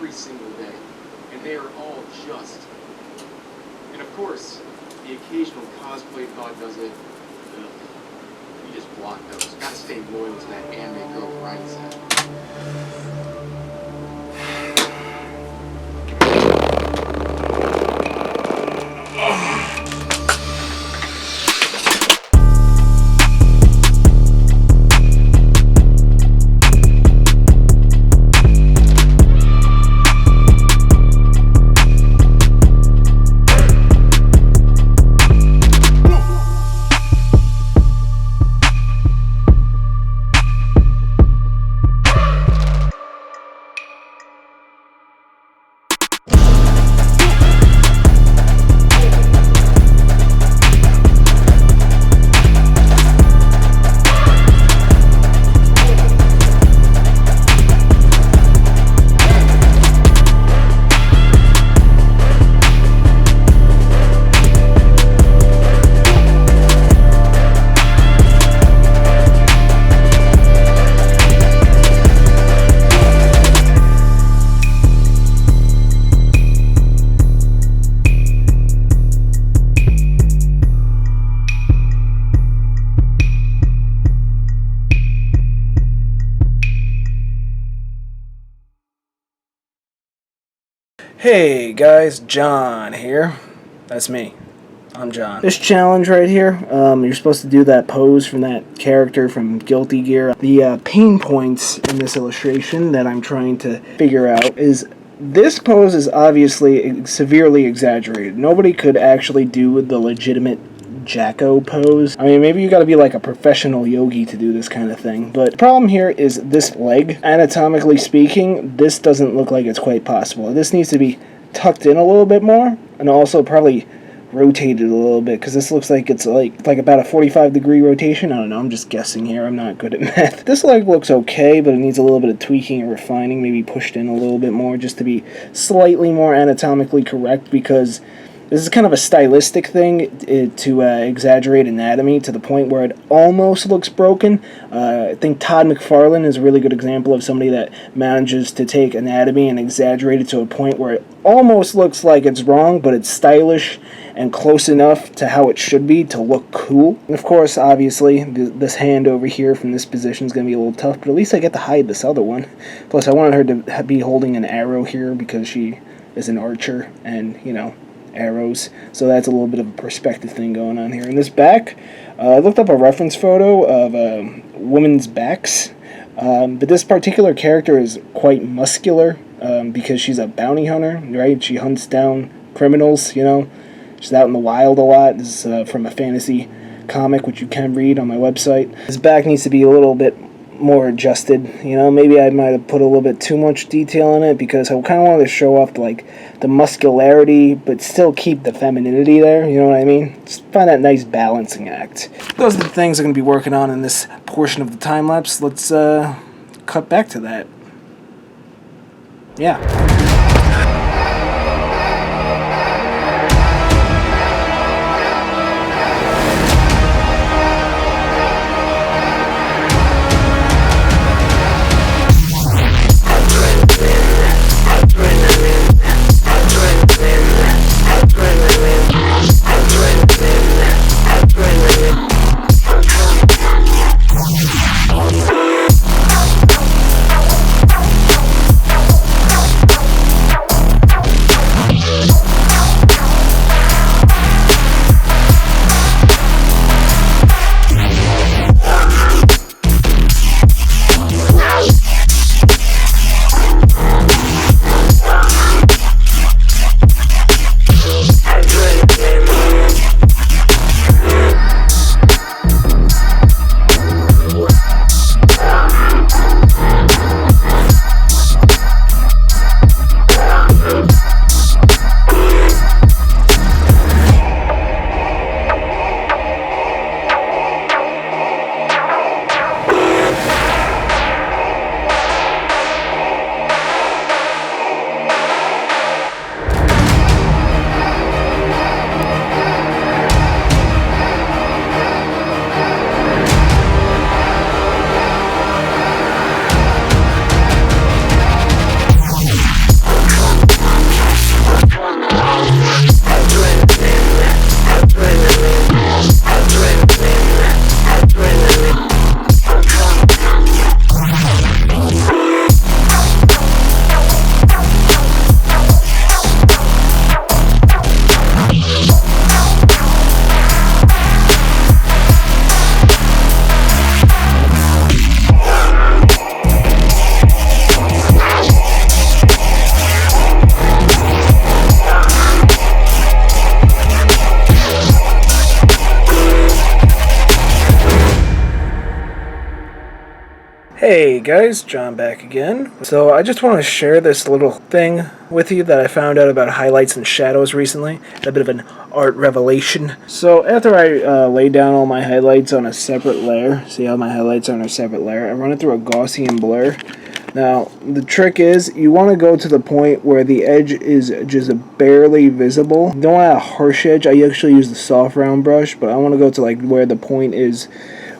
every single day, and they are all just. And of course, the occasional cosplay thought does it. Ugh. You just block those. Gotta stay loyal to that anime girl mindset. Hey guys, John here. That's me. I'm John. This challenge right here, you're supposed to do that pose from that character from Guilty Gear. The pain points in this illustration that I'm trying to figure out is this pose is obviously severely exaggerated. Nobody could actually do the legitimate Jacko pose. I mean, maybe you gotta be like a professional yogi to do this kind of thing. But the problem here is this leg. Anatomically speaking, this doesn't look like it's quite possible. This needs to be tucked in a little bit more, and also probably rotated a little bit, because this looks like it's like about a 45-degree rotation. I don't know, I'm just guessing here. I'm not good at math. This leg looks okay, but it needs a little bit of tweaking and refining, maybe pushed in a little bit more just to be slightly more anatomically correct, because this is kind of a stylistic thing to exaggerate anatomy to the point where it almost looks broken. I think Todd McFarlane is a really good example of somebody that manages to take anatomy and exaggerate it to a point where it almost looks like it's wrong, but it's stylish and close enough to how it should be to look cool. And of course, obviously, this hand over here from this position is going to be a little tough, but at least I get to hide this other one. Plus, I wanted her to be holding an arrow here because she is an archer and, you know, arrows, so that's a little bit of a perspective thing going on here. In this back, I looked up a reference photo of women's backs, but this particular character is quite muscular because she's a bounty hunter, right? She hunts down criminals, you know. She's out in the wild a lot. This is from a fantasy comic, which you can read on my website. His back needs to be a little bit more adjusted, you know. Maybe I might have put a little bit too much detail in it because I kind of wanted to show off like the muscularity but still keep the femininity there, you know what I mean? Just find that nice balancing act. Those are the things I'm going to be working on in this portion of the time lapse. Let's cut back to that. Yeah. Hey guys, John back again. So I just want to share this little thing with you that I found out about highlights and shadows recently. A bit of an art revelation. So after I lay down all my highlights on a separate layer, see how my highlights are on a separate layer, I run it through a Gaussian blur. Now, the trick is, you want to go to the point where the edge is just barely visible. You don't want a harsh edge. I actually use the soft round brush, but I want to go to like where the point is,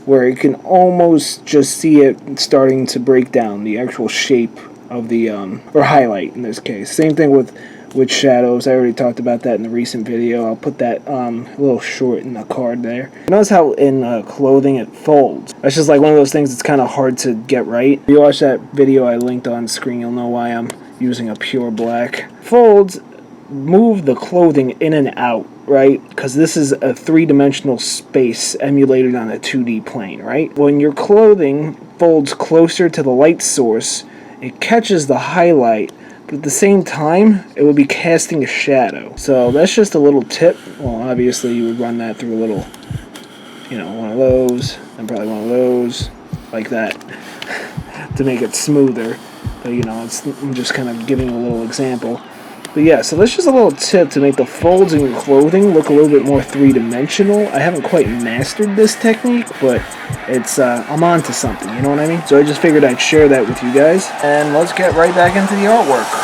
where you can almost just see it starting to break down the actual shape of the, or highlight in this case. Same thing with shadows. I already talked about that in the recent video. I'll put that a little short in the card there. Notice how in clothing it folds. That's just like one of those things that's kind of hard to get right. If you watch that video I linked on screen, you'll know why I'm using a pure black. Folds move the clothing in and out, right? Because this is a three-dimensional space emulated on a 2D plane, right? When your clothing folds closer to the light source, it catches the highlight, but at the same time, it will be casting a shadow. So that's just a little tip. Well, obviously you would run that through a little, one of those, and probably one of those, like that, to make it smoother. But, I'm just kind of giving a little example. But yeah, so that's just a little tip to make the folds in your clothing look a little bit more three-dimensional. I haven't quite mastered this technique, but it's I'm on to something, you know what I mean? So I just figured I'd share that with you guys. And let's get right back into the artwork.